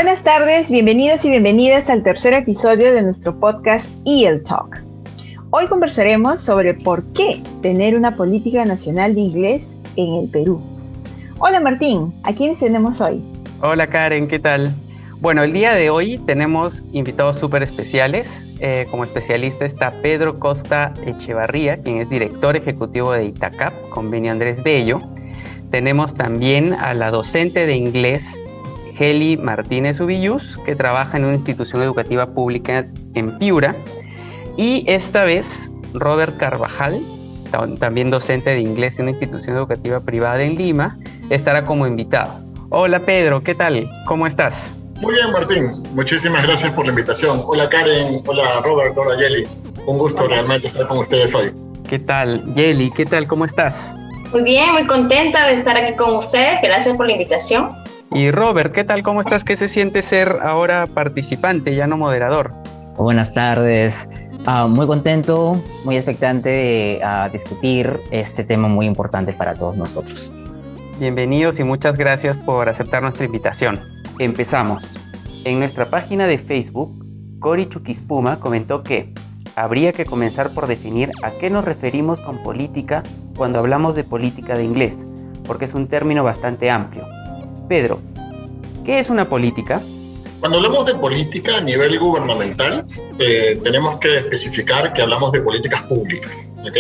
Buenas tardes, bienvenidos y bienvenidas al tercer episodio de nuestro podcast EL Talk. Hoy conversaremos sobre por qué tener una política nacional de inglés en el Perú. Hola Martín, ¿a quiénes tenemos hoy? Hola Karen, ¿qué tal? Bueno, el día de hoy tenemos invitados súper especiales. Como especialista está Pedro Costa Echevarría, quien es director ejecutivo de ITACAP, Convenio Andrés Bello. Tenemos también a la docente de inglés Heli Martínez Ubillús, que trabaja en una institución educativa pública en Piura. Y esta vez Robert Carvajal, también docente de inglés en una institución educativa privada en Lima, estará como invitado. Hola Pedro, ¿qué tal? ¿Cómo estás? Muy bien, Martín. Muchísimas gracias por la invitación. Hola Karen, hola Robert, hola Yeli. Un gusto realmente estar con ustedes hoy. ¿Qué tal? Yeli, ¿qué tal? ¿Cómo estás? Muy bien, muy contenta de estar aquí con ustedes. Gracias por la invitación. Y Robert, ¿qué tal? ¿Cómo estás? ¿Qué se siente ser ahora participante, ya no moderador? Buenas tardes. Muy contento, muy expectante de discutir este tema muy importante para todos nosotros. Bienvenidos y muchas gracias por aceptar nuestra invitación. Empezamos. En nuestra página de Facebook, Cori Chuquispuma comentó que habría que comenzar por definir a qué nos referimos con política cuando hablamos de política de inglés, porque es un término bastante amplio. Pedro, ¿qué es una política? Cuando hablamos de política a nivel gubernamental, tenemos que especificar que hablamos de políticas públicas, ¿ok?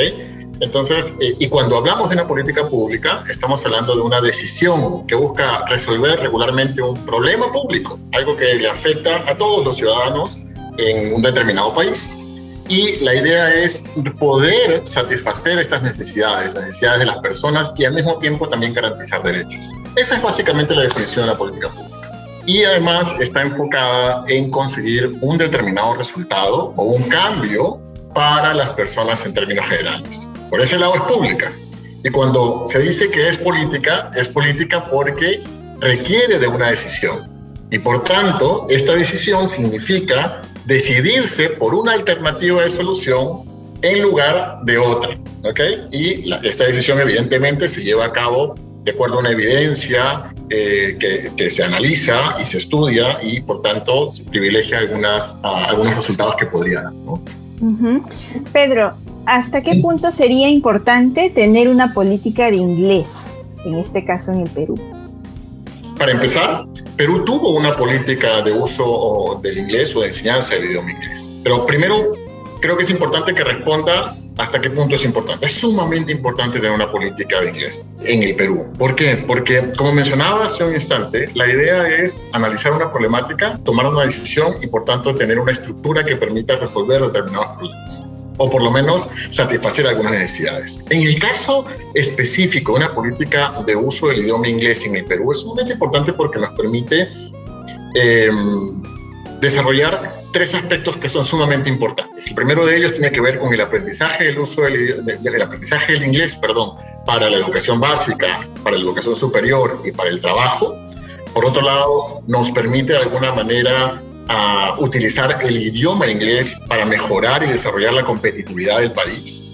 Entonces, y cuando hablamos de una política pública, estamos hablando de una decisión que busca resolver regularmente un problema público, algo que le afecta a todos los ciudadanos en un determinado país. Y la idea es poder satisfacer estas necesidades de las personas y al mismo tiempo también garantizar derechos. Esa es básicamente la definición de la política pública. Y además está enfocada en conseguir un determinado resultado o un cambio para las personas en términos generales. Por ese lado es pública. Y cuando se dice que es política porque requiere de una decisión. Y por tanto, esta decisión significa decidirse por una alternativa de solución en lugar de otra, ¿ok? Y esta decisión evidentemente se lleva a cabo de acuerdo a una evidencia que se analiza y se estudia y por tanto se privilegia algunos resultados que podría dar, ¿no? Uh-huh. Pedro, ¿hasta qué punto sería importante tener una política de inglés, en este caso en el Perú? Para empezar, Perú tuvo una política de uso del inglés o de enseñanza del idioma inglés. Pero primero, creo que es importante que responda hasta qué punto es importante. Es sumamente importante tener una política de inglés en el Perú. ¿Por qué? Porque, como mencionaba hace un instante, la idea es analizar una problemática, tomar una decisión y, por tanto, tener una estructura que permita resolver determinados problemas, o por lo menos satisfacer algunas necesidades. En el caso específico, una política de uso del idioma inglés en el Perú es sumamente importante porque nos permite desarrollar tres aspectos que son sumamente importantes. El primero de ellos tiene que ver con el aprendizaje del uso del aprendizaje del inglés, para la educación básica, para la educación superior y para el trabajo. Por otro lado, nos permite de alguna manera utilizar el idioma inglés para mejorar y desarrollar la competitividad del país.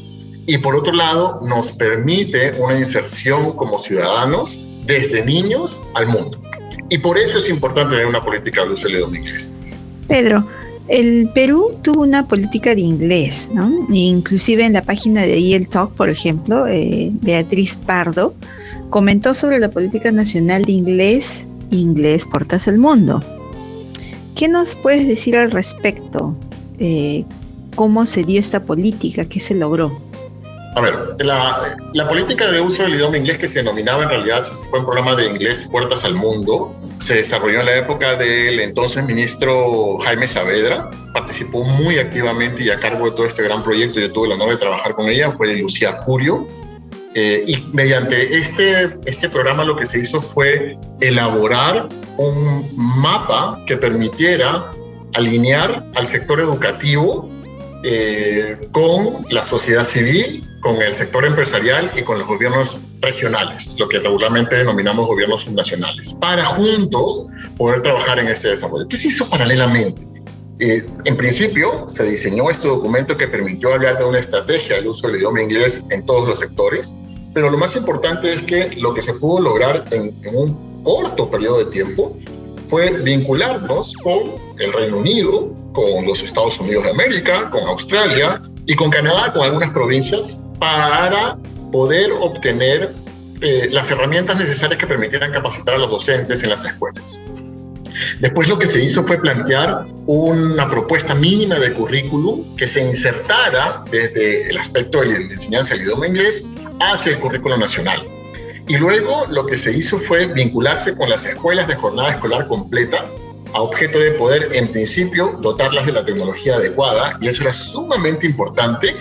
Y por otro lado, nos permite una inserción como ciudadanos desde niños al mundo. Y por eso es importante tener una política de uso del idioma inglés. Pedro, el Perú tuvo una política de inglés, ¿no? Inclusive en la página de EL Talk, por ejemplo, Beatriz Pardo comentó sobre la política nacional de inglés, Inglés Portas al Mundo. ¿Qué nos puedes decir al respecto? ¿Cómo se dio esta política? ¿Qué se logró? A ver, la política de uso del idioma inglés, que se denominaba en realidad, fue un programa de inglés Puertas al Mundo, se desarrolló en la época del entonces ministro Jaime Saavedra, participó muy activamente y a cargo de todo este gran proyecto. Yo tuve el honor de trabajar con ella, fue Lucía Curio, y mediante este programa lo que se hizo fue elaborar un mapa que permitiera alinear al sector educativo con la sociedad civil, con el sector empresarial y con los gobiernos regionales, lo que regularmente denominamos gobiernos subnacionales, para juntos poder trabajar en este desarrollo. ¿Qué se hizo paralelamente? En principio, se diseñó este documento que permitió hablar de una estrategia del uso del idioma inglés en todos los sectores, pero lo más importante es que lo que se pudo lograr en un corto periodo de tiempo fue vincularnos con el Reino Unido, con los Estados Unidos de América, con Australia y con Canadá, con algunas provincias, para poder obtener las herramientas necesarias que permitieran capacitar a los docentes en las escuelas. Después lo que se hizo fue plantear una propuesta mínima de currículum que se insertara desde el aspecto de la enseñanza del idioma inglés hacia el currículo nacional. Y luego lo que se hizo fue vincularse con las escuelas de jornada escolar completa a objeto de poder, en principio, dotarlas de la tecnología adecuada, y eso era sumamente importante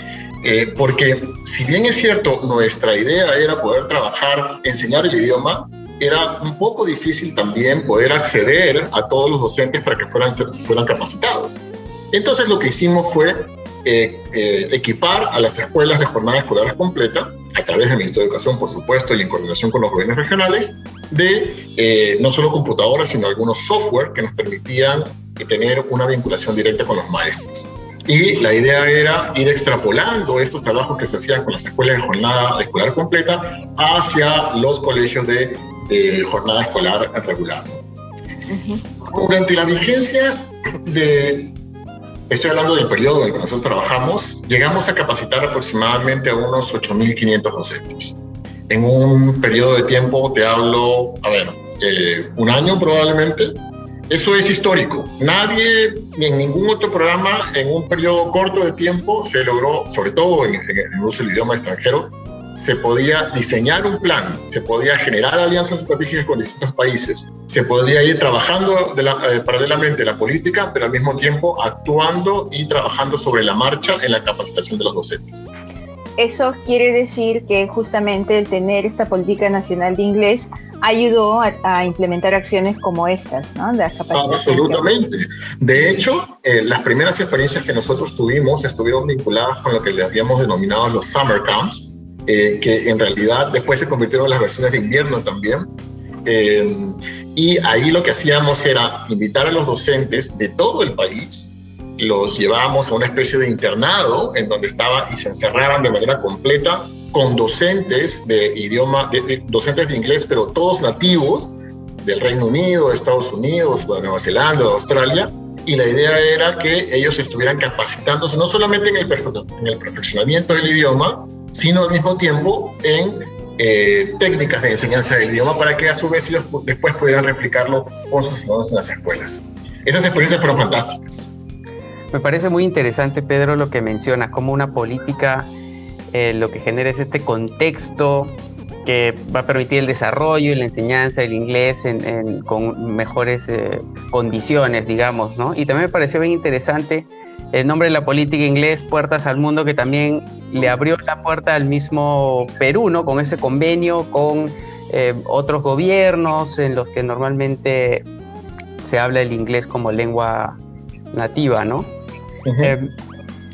porque si bien es cierto, nuestra idea era poder trabajar, enseñar el idioma, era un poco difícil también poder acceder a todos los docentes para que fueran capacitados. Entonces lo que hicimos fue equipar a las escuelas de jornada escolar completa, a través del Ministerio de Educación, por supuesto, y en coordinación con los gobiernos regionales, de no solo computadoras, sino algunos software que nos permitían tener una vinculación directa con los maestros. Y la idea era ir extrapolando estos trabajos que se hacían con las escuelas de jornada escolar completa hacia los colegios de jornada escolar regular. Durante la vigencia estoy hablando del periodo en el que nosotros trabajamos, llegamos a capacitar aproximadamente a unos 8.500 docentes. En un periodo de tiempo, te hablo, un año probablemente. Eso es histórico. Nadie, ni en ningún otro programa, en un periodo corto de tiempo, se logró, sobre todo en el uso del idioma extranjero, se podía diseñar un plan, se podía generar alianzas estratégicas con distintos países, se podía ir trabajando paralelamente la política, pero al mismo tiempo actuando y trabajando sobre la marcha en la capacitación de los docentes. Eso quiere decir que justamente el tener esta política nacional de inglés ayudó a implementar acciones como estas, ¿no? De la capacitación. Absolutamente. De hecho, las primeras experiencias que nosotros tuvimos estuvieron vinculadas con lo que le habíamos denominado los summer camps, que en realidad después se convirtieron en las versiones de invierno también. Y ahí lo que hacíamos era invitar a los docentes de todo el país, los llevábamos a una especie de internado en donde estaban y se encerraran de manera completa con docentes de idioma, docentes de inglés, pero todos nativos del Reino Unido, de Estados Unidos, de Nueva Zelanda, de Australia, y la idea era que ellos estuvieran capacitándose no solamente en el perfeccionamiento del idioma, sino al mismo tiempo en técnicas de enseñanza del idioma para que a su vez ellos después pudieran replicarlo con sus alumnos en las escuelas. Esas experiencias fueron fantásticas. Me parece muy interesante, Pedro, lo que menciona, como una política lo que genera es este contexto que va a permitir el desarrollo y la enseñanza del inglés con mejores condiciones, digamos, ¿no? Y también me pareció bien interesante el nombre de la política inglés, Puertas al Mundo, que también le abrió la puerta al mismo Perú, ¿no? Con ese convenio con otros gobiernos en los que normalmente se habla el inglés como lengua nativa, ¿no?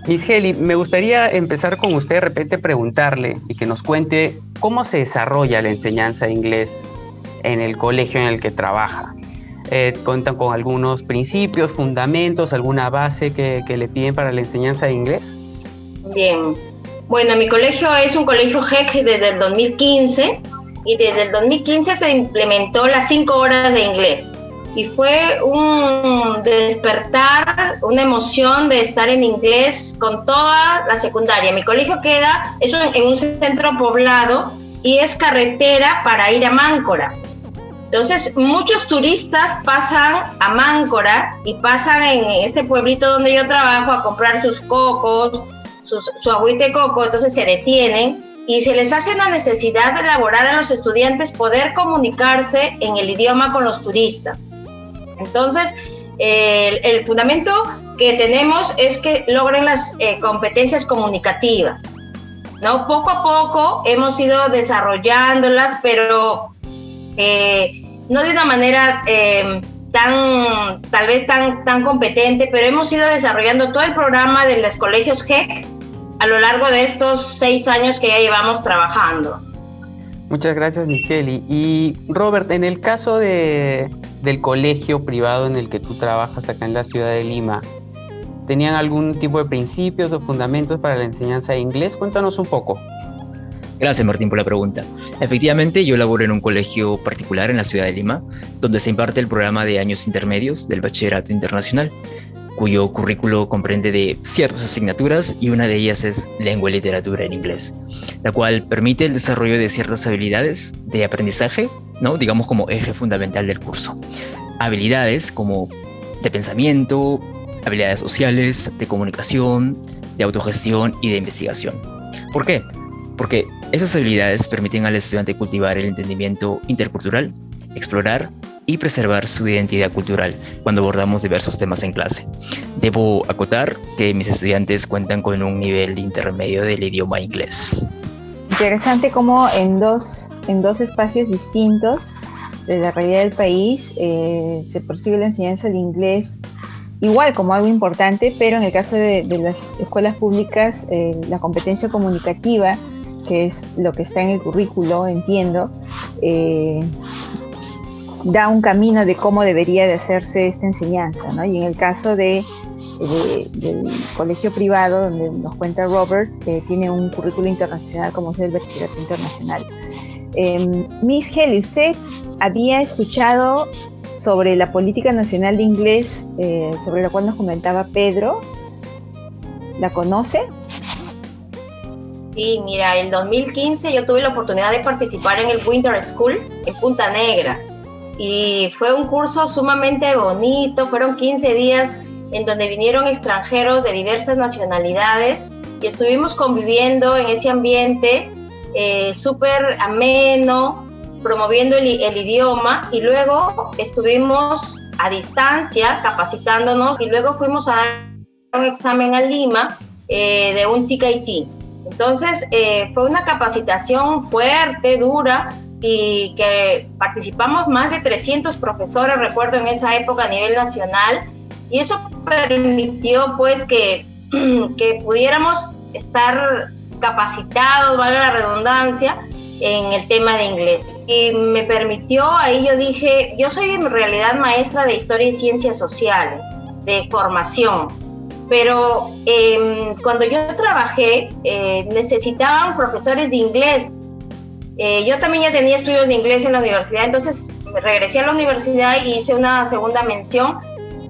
Miss Heli, me gustaría empezar con usted, de repente preguntarle y que nos cuente cómo se desarrolla la enseñanza de inglés en el colegio en el que trabaja. ¿Cuentan con algunos principios, fundamentos, alguna base que le piden para la enseñanza de inglés? Bien. Bueno, mi colegio es un colegio GEC desde el 2015 y desde el 2015 se implementó las 5 horas de inglés. Y fue un despertar, una emoción de estar en inglés con toda la secundaria. Mi colegio queda en un centro poblado y es carretera para ir a Máncora. Entonces, muchos turistas pasan a Máncora y pasan en este pueblito donde yo trabajo a comprar sus cocos, su agüita de coco, entonces se detienen y se les hace una necesidad de elaborar a los estudiantes poder comunicarse en el idioma con los turistas. Entonces, el fundamento que tenemos es que logren las competencias comunicativas, ¿no? Poco a poco hemos ido desarrollándolas, pero no de una manera tal vez tan competente, pero hemos ido desarrollando todo el programa de los colegios GEC a lo largo de estos 6 años que ya llevamos trabajando. Muchas gracias, Migeli. Y Robert, en el caso del colegio privado en el que tú trabajas acá en la ciudad de Lima, ¿tenían algún tipo de principios o fundamentos para la enseñanza de inglés? Cuéntanos un poco. Gracias, Martín, por la pregunta. Efectivamente, yo laboro en un colegio particular en la ciudad de Lima, donde se imparte el programa de años intermedios del Bachillerato Internacional, cuyo currículo comprende de ciertas asignaturas y una de ellas es lengua y literatura en inglés, la cual permite el desarrollo de ciertas habilidades de aprendizaje, ¿no? Digamos como eje fundamental del curso. Habilidades como de pensamiento, habilidades sociales, de comunicación, de autogestión y de investigación. ¿Por qué? Porque esas habilidades permiten al estudiante cultivar el entendimiento intercultural, explorar y preservar su identidad cultural cuando abordamos diversos temas en clase. Debo acotar que mis estudiantes cuentan con un nivel intermedio del idioma inglés. Interesante cómo en dos espacios distintos de la realidad del país se percibe la enseñanza del inglés igual como algo importante, pero en el caso de las escuelas públicas, la competencia comunicativa, que es lo que está en el currículo, entiendo, da un camino de cómo debería de hacerse esta enseñanza, ¿no? Y en el caso del colegio privado, donde nos cuenta Robert, tiene un currículo internacional como es el Bachillerato Internacional. Miss Heli, ¿usted había escuchado sobre la política nacional de inglés sobre la cual nos comentaba Pedro? ¿La conoce? Sí, mira, en 2015 yo tuve la oportunidad de participar en el Winter School en Punta Negra y fue un curso sumamente bonito. Fueron 15 días en donde vinieron extranjeros de diversas nacionalidades y estuvimos conviviendo en ese ambiente súper ameno, promoviendo el idioma, y luego estuvimos a distancia capacitándonos y luego fuimos a dar un examen a Lima de un TKT. Entonces fue una capacitación fuerte, dura, y que participamos más de 300 profesores, recuerdo, en esa época a nivel nacional, y eso permitió pues que pudiéramos estar capacitados, valga la redundancia, en el tema de inglés. Y me permitió, ahí yo dije, yo soy en realidad maestra de Historia y Ciencias Sociales, de formación, pero cuando yo trabajé necesitaban profesores de inglés. Yo también ya tenía estudios de inglés en la universidad, entonces regresé a la universidad y hice una segunda mención,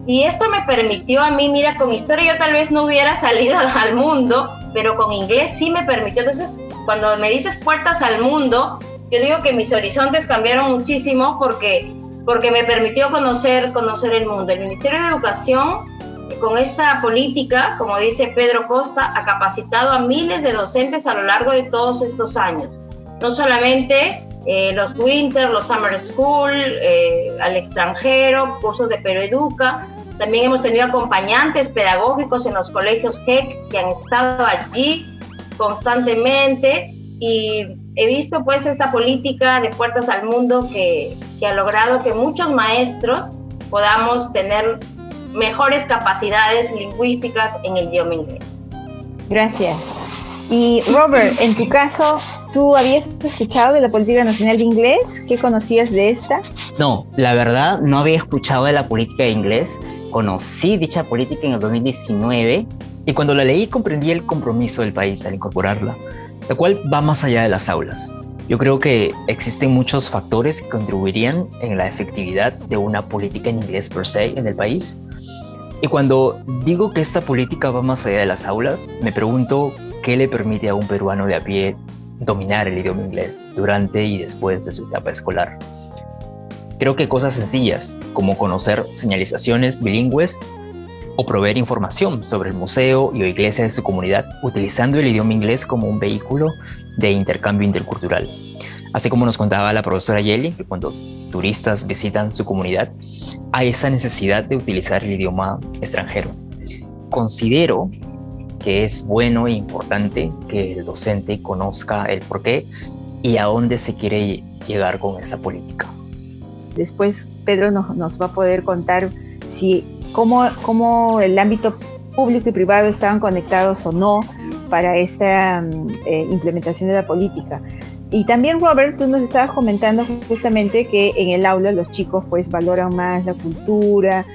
y esto me permitió a mí, mira, con historia yo tal vez no hubiera salido al mundo, pero con inglés sí me permitió. Entonces, cuando me dices puertas al mundo, yo digo que mis horizontes cambiaron muchísimo porque me permitió conocer el mundo. El Ministerio de Educación, con esta política, como dice Pedro Costa, ha capacitado a miles de docentes a lo largo de todos estos años. No solamente los Winter, los Summer School, al extranjero, cursos de Peroeduca. También hemos tenido acompañantes pedagógicos en los colegios HEC que han estado allí constantemente, y he visto pues esta política de puertas al mundo que ha logrado que muchos maestros podamos tener mejores capacidades lingüísticas en el idioma inglés. Gracias. Y Robert, en tu caso, ¿tú habías escuchado de la política nacional de inglés? ¿Qué conocías de esta? No, la verdad no había escuchado de la política de inglés. Conocí dicha política en el 2019 y cuando la leí comprendí el compromiso del país al incorporarla, la cual va más allá de las aulas. Yo creo que existen muchos factores que contribuirían en la efectividad de una política en inglés per se en el país. Y cuando digo que esta política va más allá de las aulas, me pregunto qué le permite a un peruano de a pie dominar el idioma inglés durante y después de su etapa escolar. Creo que cosas sencillas, como conocer señalizaciones bilingües o proveer información sobre el museo y o iglesia de su comunidad, utilizando el idioma inglés como un vehículo de intercambio intercultural. Así como nos contaba la profesora Yeli, que cuando turistas visitan su comunidad, hay esa necesidad de utilizar el idioma extranjero. Considero que es bueno e importante que el docente conozca el porqué y a dónde se quiere llegar con esta política. Después Pedro nos va a poder contar cómo el ámbito público y privado estaban conectados o no para esta implementación de la política. Y también, Robert, tú nos estabas comentando justamente que en el aula los chicos pues valoran más la cultura,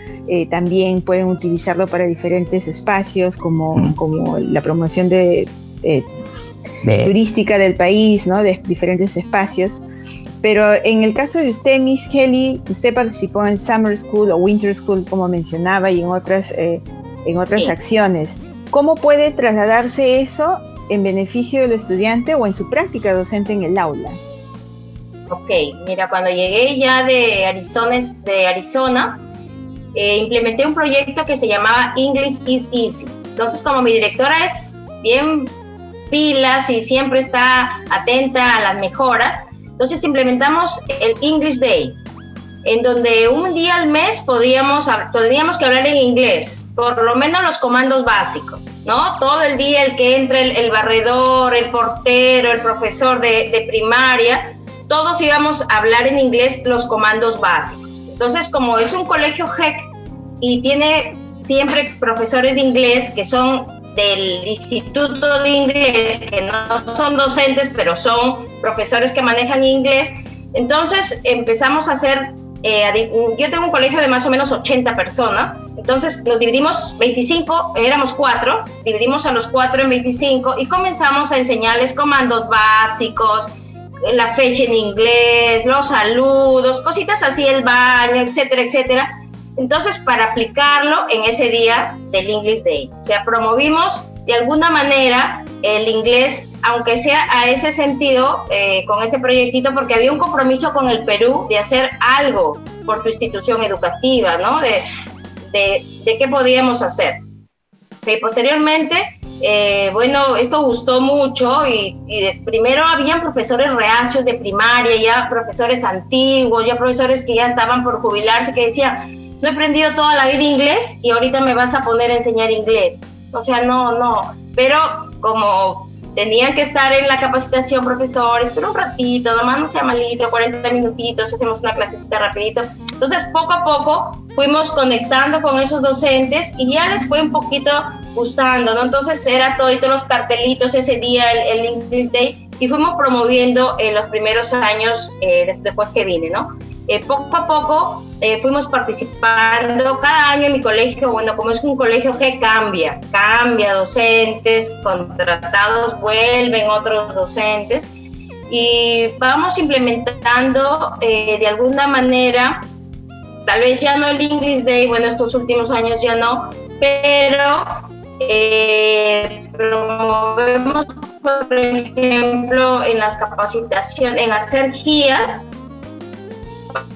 también pueden utilizarlo para diferentes espacios como la promoción de turística del país, ¿no? De diferentes espacios. Pero en el caso de usted, Miss Kelly, usted participó en Summer School o Winter School, como mencionaba, y en otras acciones. ¿Cómo puede trasladarse eso en beneficio del estudiante o en su práctica docente en el aula? Ok, mira, cuando llegué ya de Arizona, implementé un proyecto que se llamaba English is Easy. Entonces, como mi directora es bien pilas y siempre está atenta a las mejoras, entonces implementamos el English Day, en donde un día al mes teníamos que hablar en inglés, por lo menos los comandos básicos, ¿no? Todo el día el que entre el barredor, el portero, el profesor de primaria, todos íbamos a hablar en inglés los comandos básicos. Entonces, como es un colegio GEC y tiene siempre profesores de inglés que son del Instituto de Inglés, que no son docentes, pero son profesores que manejan inglés, entonces empezamos a hacer, yo tengo un colegio de más o menos 80 personas, entonces nos dividimos 25, éramos 4, dividimos a los 4 en 25 y comenzamos a enseñarles comandos básicos, la fecha en inglés, los saludos, cositas así, el baño, etcétera, etcétera. Entonces, para aplicarlo en ese día del English Day, o sea, promovimos de alguna manera el inglés, aunque sea a ese sentido, con este proyectito, porque había un compromiso con el Perú de hacer algo por tu institución educativa, ¿no? De qué podíamos hacer. Posteriormente, bueno, esto gustó mucho y primero habían profesores reacios de primaria, ya profesores antiguos, ya profesores que ya estaban por jubilarse, que decían, no he aprendido toda la vida inglés y ahorita me vas a poner a enseñar inglés. O sea, no. Pero como tenían que estar en la capacitación profesores, pero un ratito, nomás no sea malito, 40 minutitos, hacemos una clasecita rapidito. Entonces, poco a poco fuimos conectando con esos docentes y ya les fue un poquito gustando, ¿no? Entonces, era todos los cartelitos ese día, el English Day, y fuimos promoviendo en los primeros años después que vine, ¿no? Poco a poco fuimos participando cada año en mi colegio. Bueno, como es un colegio que cambia docentes, contratados, vuelven otros docentes y vamos implementando de alguna manera, tal vez ya no el English Day, bueno, estos últimos años ya no, pero promovemos, por ejemplo, en las capacitaciones, en hacer guías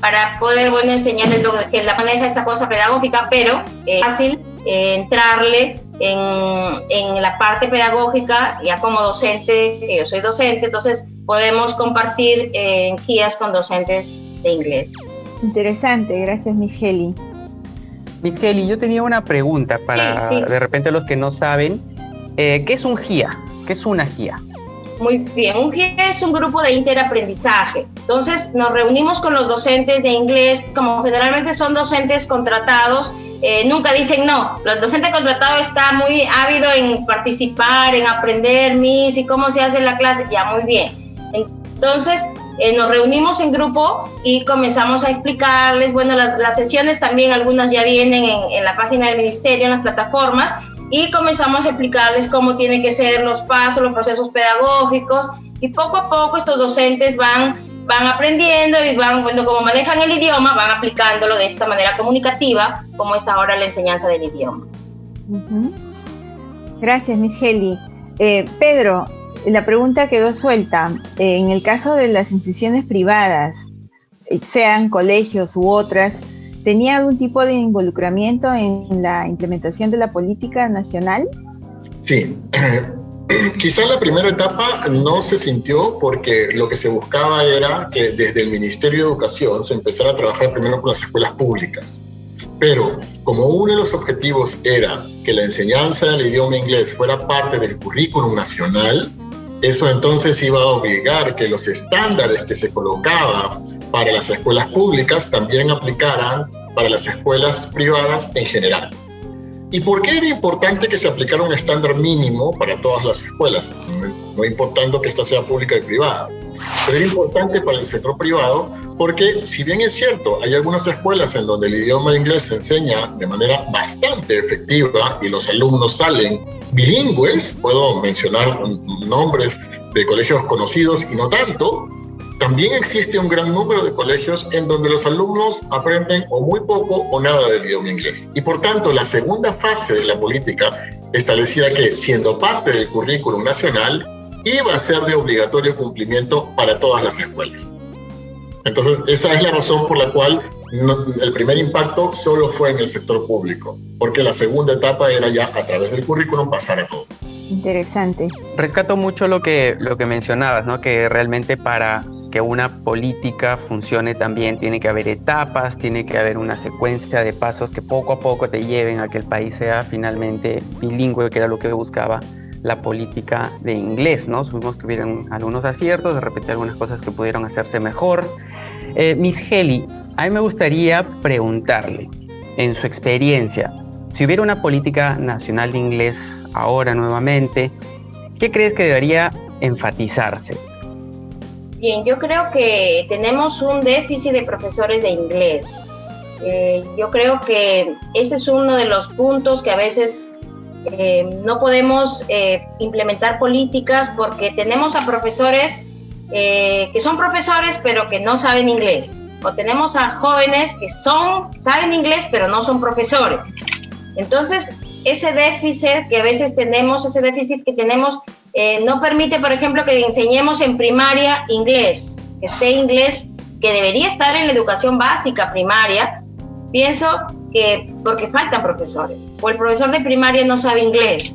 para poder, bueno, enseñarles lo que la maneja esta cosa pedagógica, pero es fácil entrarle en la parte pedagógica, ya como docente, que yo soy docente, entonces podemos compartir guías con docentes de inglés. Interesante, gracias, Miss Kelly. Miss Kelly, yo tenía una pregunta para, sí. De repente, los que no saben, ¿qué es un GIA? ¿Qué es una GIA? Muy bien, un GIA es un grupo de interaprendizaje. Entonces nos reunimos con los docentes de inglés, como generalmente son docentes contratados, nunca dicen no. Los docentes contratados está muy ávido en participar, en aprender, Miss, y cómo se hace la clase, ya muy bien. Entonces nos reunimos en grupo y comenzamos a explicarles, bueno, las sesiones también, algunas ya vienen en la página del ministerio, en las plataformas, y comenzamos a explicarles cómo tienen que ser los pasos, los procesos pedagógicos, y poco a poco estos docentes van aprendiendo y van, bueno, como manejan el idioma, van aplicándolo de esta manera comunicativa, como es ahora la enseñanza del idioma. Uh-huh. Gracias, Miss Kelly. Pedro, la pregunta quedó suelta. En el caso de las instituciones privadas, sean colegios u otras, ¿tenía algún tipo de involucramiento en la implementación de la política nacional? Sí. Quizá en la primera etapa no se sintió porque lo que se buscaba era que desde el Ministerio de Educación se empezara a trabajar primero con las escuelas públicas. Pero como uno de los objetivos era que la enseñanza del idioma inglés fuera parte del currículum nacional, eso entonces iba a obligar que los estándares que se colocaban para las escuelas públicas también aplicaran para las escuelas privadas en general. ¿Y por qué era importante que se aplicara un estándar mínimo para todas las escuelas, no importando que esta sea pública y privada? pero era importante para el sector privado porque, si bien es cierto, hay algunas escuelas en donde el idioma inglés se enseña de manera bastante efectiva y los alumnos salen bilingües, puedo mencionar nombres de colegios conocidos y no tanto, también existe un gran número de colegios en donde los alumnos aprenden o muy poco o nada del idioma inglés. Y por tanto, la segunda fase de la política establecía que, siendo parte del currículum nacional, iba a ser de obligatorio cumplimiento para todas las escuelas. Entonces, esa es la razón por la cual el primer impacto solo fue en el sector público, porque la segunda etapa era ya, a través del currículum, pasar a todos. Interesante. Rescato mucho lo que mencionabas, ¿no? Que realmente para que una política funcione también tiene que haber etapas, tiene que haber una secuencia de pasos que poco a poco te lleven a que el país sea finalmente bilingüe, que era lo que buscaba la política de inglés, ¿no? Supimos que hubieron algunos aciertos, de repente algunas cosas que pudieron hacerse mejor. Miss Heli, a mí me gustaría preguntarle, en su experiencia, si hubiera una política nacional de inglés ahora nuevamente, ¿qué crees que debería enfatizarse? Bien, yo creo que tenemos un déficit de profesores de inglés. Yo creo que ese es uno de los puntos que a veces no podemos implementar políticas porque tenemos a profesores que son profesores pero que no saben inglés, o tenemos a jóvenes que saben inglés pero no son profesores. Entonces, ese déficit que a veces tenemos, no permite, por ejemplo, que enseñemos en primaria inglés, que esté inglés, que debería estar en la educación básica primaria. Pienso que porque faltan profesores, o el profesor de primaria no sabe inglés.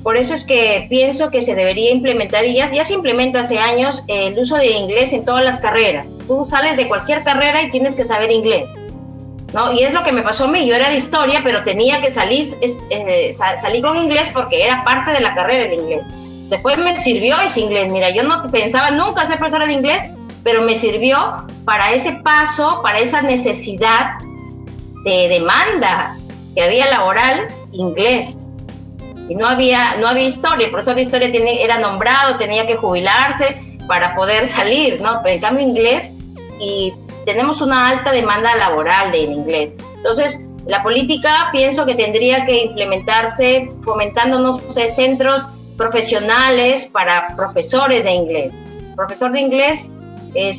Por eso es que pienso que se debería implementar, y ya se implementa hace años, el uso de inglés en todas las carreras. Tú sales de cualquier carrera y tienes que saber inglés, ¿no? Y es lo que me pasó a mí. Yo era de historia, pero tenía que salir con inglés porque era parte de la carrera el inglés. Después me sirvió ese inglés. Mira, yo no pensaba nunca ser profesora de inglés, pero me sirvió para ese paso, para esa necesidad de demanda que había laboral, inglés. Y no había historia. El profesor de historia era nombrado, tenía que jubilarse para poder salir, ¿no? Pero en cambio inglés, y tenemos una alta demanda laboral del inglés. Entonces, la política pienso que tendría que implementarse fomentando, no sé, centros profesionales para profesores de inglés. El profesor de inglés es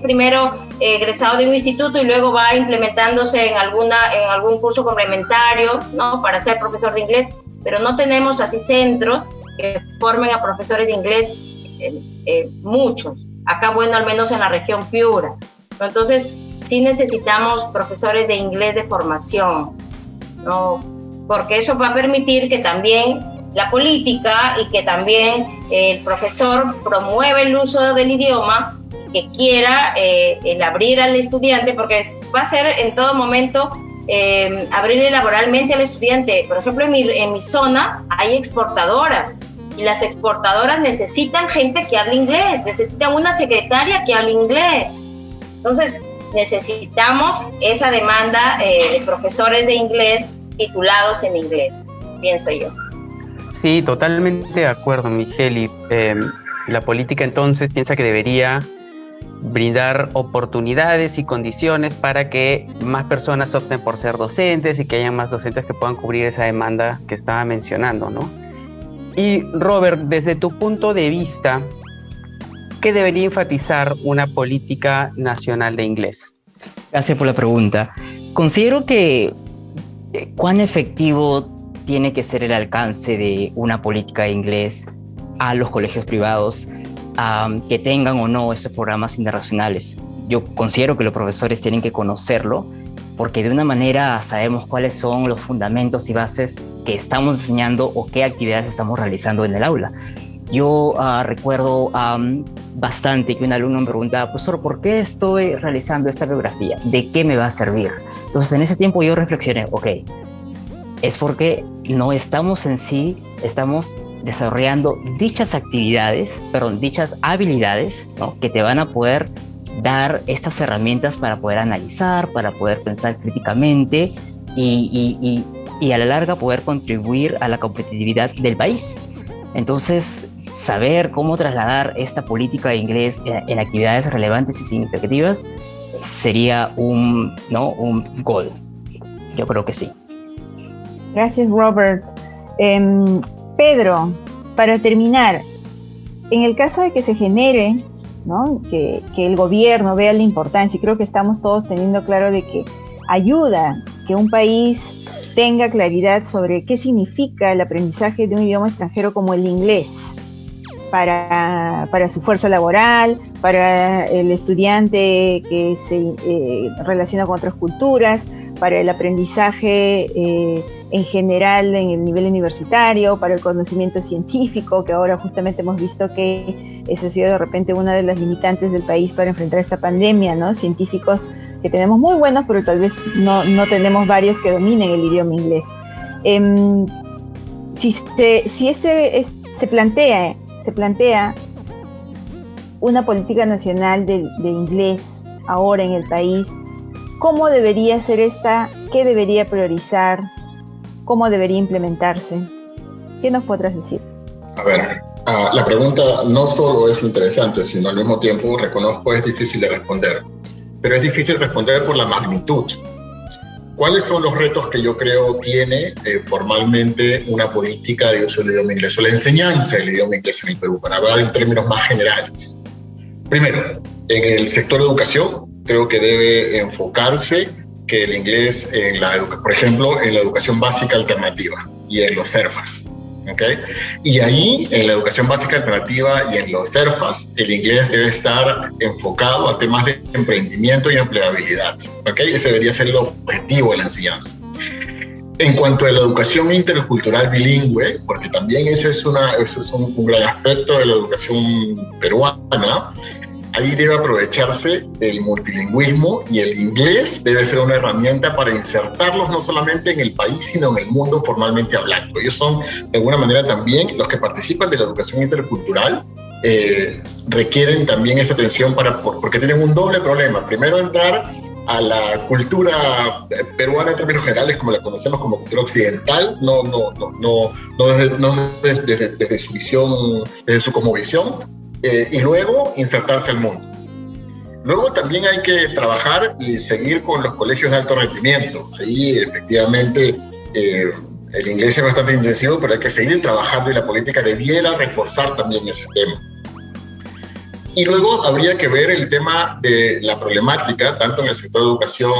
primero egresado de un instituto y luego va implementándose en algún curso complementario, ¿no? Para ser profesor de inglés, pero no tenemos así centros que formen a profesores de inglés, muchos. Acá, bueno, al menos en la región Piura. Entonces, sí necesitamos profesores de inglés de formación, ¿no? Porque eso va a permitir que también la política y que también el profesor promueva el uso del idioma, que quiera el abrir al estudiante, porque va a ser en todo momento abrirle laboralmente al estudiante. Por ejemplo, en mi zona hay exportadoras, y las exportadoras necesitan gente que hable inglés, necesitan una secretaria que hable inglés. Entonces, necesitamos esa demanda de profesores de inglés titulados en inglés, pienso yo. Sí, totalmente de acuerdo, Migeli. La política entonces piensa que debería brindar oportunidades y condiciones para que más personas opten por ser docentes y que haya más docentes que puedan cubrir esa demanda que estaba mencionando, ¿no? Y Robert, desde tu punto de vista, ¿qué debería enfatizar una política nacional de inglés? Gracias por la pregunta. Considero que cuán efectivo tiene que ser el alcance de una política de inglés a los colegios privados, que tengan o no esos programas internacionales. Yo considero que los profesores tienen que conocerlo, porque de una manera sabemos cuáles son los fundamentos y bases que estamos enseñando o qué actividades estamos realizando en el aula. Yo recuerdo bastante que un alumno me preguntaba: profesor, ¿por qué estoy realizando esta biografía? ¿De qué me va a servir? Entonces, en ese tiempo yo reflexioné, es porque no estamos estamos desarrollando dichas habilidades, ¿no? Que te van a poder dar estas herramientas para poder analizar, para poder pensar críticamente y a la larga poder contribuir a la competitividad del país. Entonces, saber cómo trasladar esta política de inglés en actividades relevantes y significativas sería un gol. Yo creo que sí. Gracias, Robert. Pedro, para terminar, en el caso de que se genere, ¿no?, que el gobierno vea la importancia, y creo que estamos todos teniendo claro de que ayuda que un país tenga claridad sobre qué significa el aprendizaje de un idioma extranjero como el inglés para su fuerza laboral, para el estudiante que se relaciona con otras culturas, para el aprendizaje en general en el nivel universitario, para el conocimiento científico, que ahora justamente hemos visto que esa ha sido de repente una de las limitantes del país para enfrentar esta pandemia, ¿no? Científicos que tenemos muy buenos, pero tal vez no tenemos varios que dominen el idioma inglés. Si se plantea una política nacional de inglés ahora en el país, ¿cómo debería ser esta? ¿Qué debería priorizar? ¿Cómo debería implementarse? ¿Qué nos podrás decir? A ver, la pregunta no solo es interesante, sino al mismo tiempo, reconozco, es difícil de responder. Pero es difícil responder por la magnitud. ¿Cuáles son los retos que yo creo tiene formalmente una política de uso del idioma inglés o la enseñanza del idioma inglés en el Perú, para hablar en términos más generales? Primero, en el sector de educación, creo que debe enfocarse que el inglés, por ejemplo, en la educación básica alternativa y en los CERFAS. ¿Okay? Y ahí, en la educación básica alternativa y en los CERFAS, el inglés debe estar enfocado a temas de emprendimiento y empleabilidad. ¿Okay? Ese debería ser el objetivo de la enseñanza. En cuanto a la educación intercultural bilingüe, porque también ese es un gran aspecto de la educación peruana, ahí debe aprovecharse el multilingüismo y el inglés debe ser una herramienta para insertarlos no solamente en el país, sino en el mundo formalmente hablando. Ellos son, de alguna manera, también los que participan de la educación intercultural, requieren también esa atención porque tienen un doble problema. Primero, entrar a la cultura peruana en términos generales, como la conocemos como cultura occidental, no desde su visión, desde su cosmovisión, y luego insertarse al mundo. Luego también hay que trabajar y seguir con los colegios de alto rendimiento. Ahí efectivamente el inglés es bastante intensivo, pero hay que seguir trabajando y la política debiera reforzar también ese tema. Y luego habría que ver el tema de la problemática, tanto en el sector de educación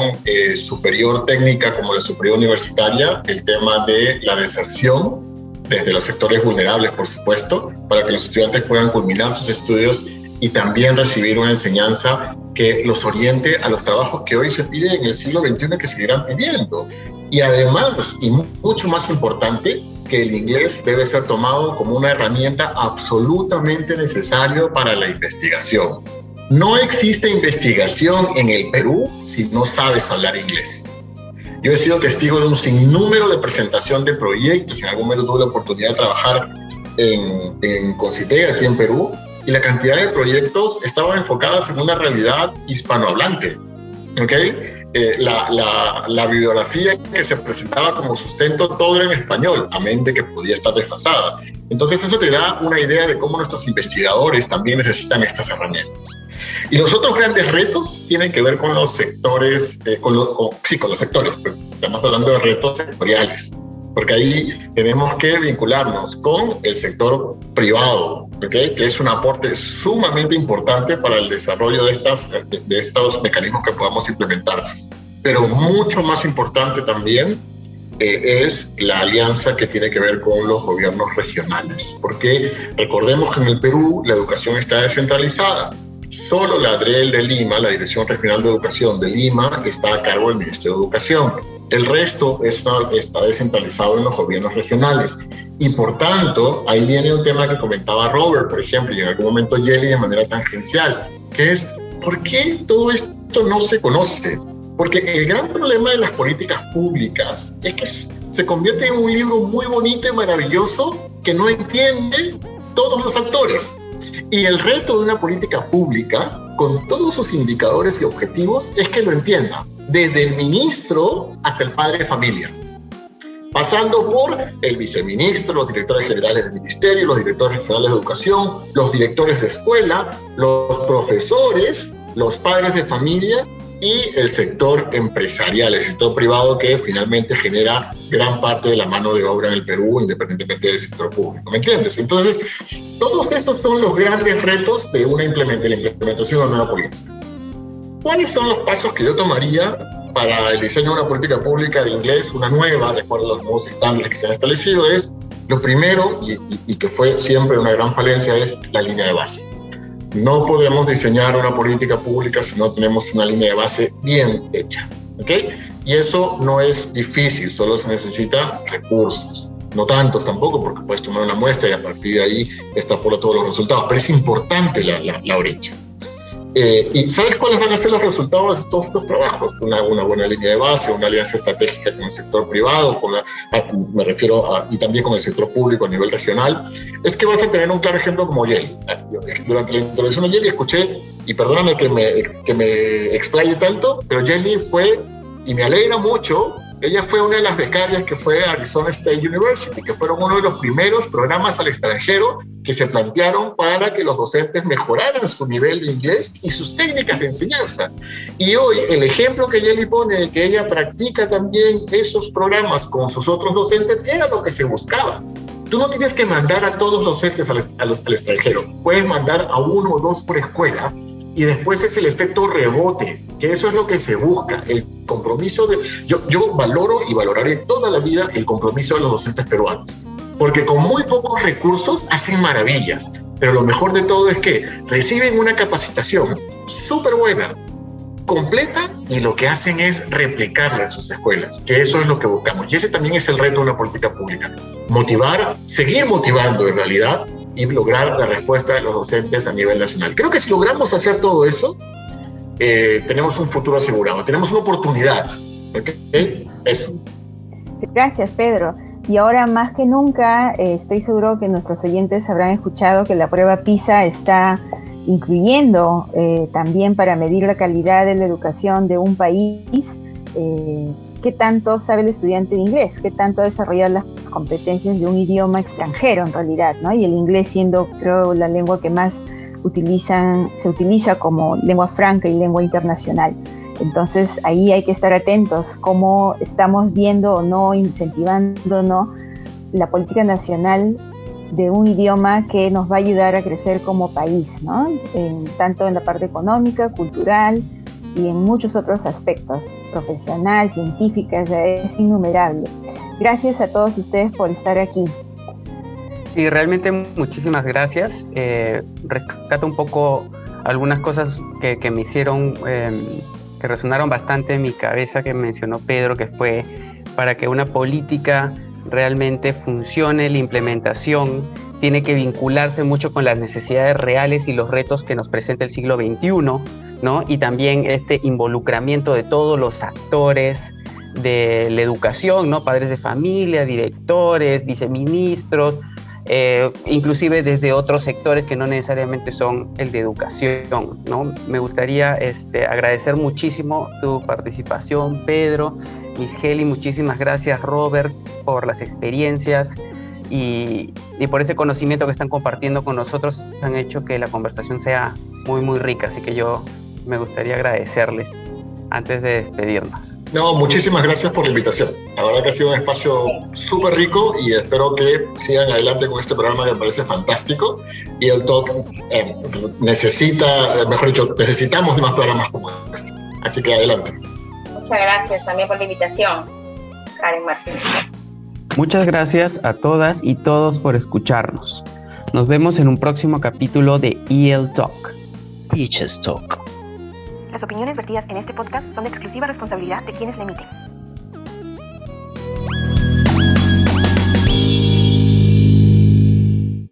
superior técnica como la superior universitaria, el tema de la deserción, desde los sectores vulnerables, por supuesto, para que los estudiantes puedan culminar sus estudios y también recibir una enseñanza que los oriente a los trabajos que hoy se piden en el siglo XXI y que seguirán pidiendo. Y además, y mucho más importante, que el inglés debe ser tomado como una herramienta absolutamente necesaria para la investigación. No existe investigación en el Perú si no sabes hablar inglés. Yo he sido testigo de un sinnúmero de presentación de proyectos. En algún momento tuve la oportunidad de trabajar en Concitec, aquí en Perú, y la cantidad de proyectos estaban enfocadas en una realidad hispanohablante. ¿Okay? La bibliografía que se presentaba como sustento todo era en español, amén de que podía estar desfasada. Entonces eso te da una idea de cómo nuestros investigadores también necesitan estas herramientas. Y los otros grandes retos tienen que ver con los sectores, con los sectores, pero estamos hablando de retos sectoriales, porque ahí tenemos que vincularnos con el sector privado, ¿okay? Que es un aporte sumamente importante para el desarrollo de estos mecanismos que podamos implementar. Pero mucho más importante también es la alianza que tiene que ver con los gobiernos regionales, porque recordemos que en el Perú la educación está descentralizada. Solo la DREL de Lima, la Dirección Regional de Educación de Lima, está a cargo del Ministerio de Educación. El resto está descentralizado en los gobiernos regionales. Y por tanto, ahí viene un tema que comentaba Robert, por ejemplo, y en algún momento Yeli de manera tangencial, que es, ¿por qué todo esto no se conoce? Porque el gran problema de las políticas públicas es que se convierte en un libro muy bonito y maravilloso que no entiende todos los actores. Y el reto de una política pública, con todos sus indicadores y objetivos, es que lo entienda, desde el ministro hasta el padre de familia. pasando por el viceministro, los directores generales del ministerio, los directores generales de educación, los directores de escuela, los profesores, los padres de familia y el sector empresarial, el sector privado, que finalmente genera gran parte de la mano de obra en el Perú, independientemente del sector público, ¿me entiendes? Entonces, todos esos son los grandes retos de la implementación de una nueva política. ¿Cuáles son los pasos que yo tomaría para el diseño de una política pública de inglés, una nueva, de acuerdo a los nuevos estándares que se han establecido? Es lo primero, y que fue siempre una gran falencia, es la línea de base. No podemos diseñar una política pública si no tenemos una línea de base bien hecha, ¿ok? Y eso no es difícil, solo se necesita recursos. No tantos tampoco, porque puedes tomar una muestra y a partir de ahí extrapola todos los resultados, pero es importante la brecha. ¿Y sabes cuáles van a ser los resultados de todos estos trabajos? Una buena línea de base, una alianza estratégica con el sector privado, me refiero y también con el sector público a nivel regional. Es que vas a tener un claro ejemplo como Yeli. Durante la intervención de Yeli escuché, y perdóname que me explaye tanto, pero Yeli fue, y me alegra mucho, ella fue una de las becarias que fue a Arizona State University, que fueron uno de los primeros programas al extranjero que se plantearon para que los docentes mejoraran su nivel de inglés y sus técnicas de enseñanza. Y hoy el ejemplo que Yeli pone de que ella practica también esos programas con sus otros docentes era lo que se buscaba. Tú no tienes que mandar a todos los docentes al extranjero, puedes mandar a uno o dos por escuela, y después es el efecto rebote, que eso es lo que se busca, el compromiso de... Yo valoro y valoraré toda la vida el compromiso de los docentes peruanos, porque con muy pocos recursos hacen maravillas, pero lo mejor de todo es que reciben una capacitación súper buena, completa, y lo que hacen es replicarla en sus escuelas, que eso es lo que buscamos. Y ese también es el reto de una política pública, motivar, seguir motivando en realidad, y lograr la respuesta de los docentes a nivel nacional. Creo que si logramos hacer todo eso, tenemos un futuro asegurado, tenemos una oportunidad. ¿Okay? Eso. Gracias, Pedro. Y ahora más que nunca, estoy seguro que nuestros oyentes habrán escuchado que la prueba PISA está incluyendo también para medir la calidad de la educación de un país, qué tanto sabe el estudiante de inglés, qué tanto ha desarrollado las competencias de un idioma extranjero en realidad, ¿no? Y el inglés siendo, creo, la lengua que más se utiliza como lengua franca y lengua internacional. Entonces ahí hay que estar atentos cómo estamos viendo o no, incentivando o no la política nacional de un idioma que nos va a ayudar a crecer como país, ¿no? Tanto en la parte económica, cultural y en muchos otros aspectos, profesional, científica, es innumerable. Gracias a todos ustedes por estar aquí. Sí, realmente muchísimas gracias. Rescato un poco algunas cosas que me hicieron, que resonaron bastante en mi cabeza, que mencionó Pedro, que fue para que una política realmente funcione, la implementación tiene que vincularse mucho con las necesidades reales y los retos que nos presenta el siglo XXI, ¿no? Y también este involucramiento de todos los actores de la educación, ¿no? Padres de familia, directores, viceministros, inclusive desde otros sectores que no necesariamente son el de educación, ¿no? Me gustaría agradecer muchísimo tu participación, Pedro, Miss Heli, muchísimas gracias, Robert, por las experiencias y por ese conocimiento que están compartiendo con nosotros. Han hecho que la conversación sea muy, muy rica, así que yo me gustaría agradecerles antes de despedirnos. No, muchísimas gracias por la invitación. La verdad que ha sido un espacio súper rico y espero que sigan adelante con este programa que me parece fantástico. Y el Talk necesitamos más programas como este. Así que adelante. Muchas gracias también por la invitación, Karen Martínez. Muchas gracias a todas y todos por escucharnos. Nos vemos en un próximo capítulo de EL Talk. Teachers Talk. Las opiniones vertidas en este podcast son de exclusiva responsabilidad de quienes la emiten.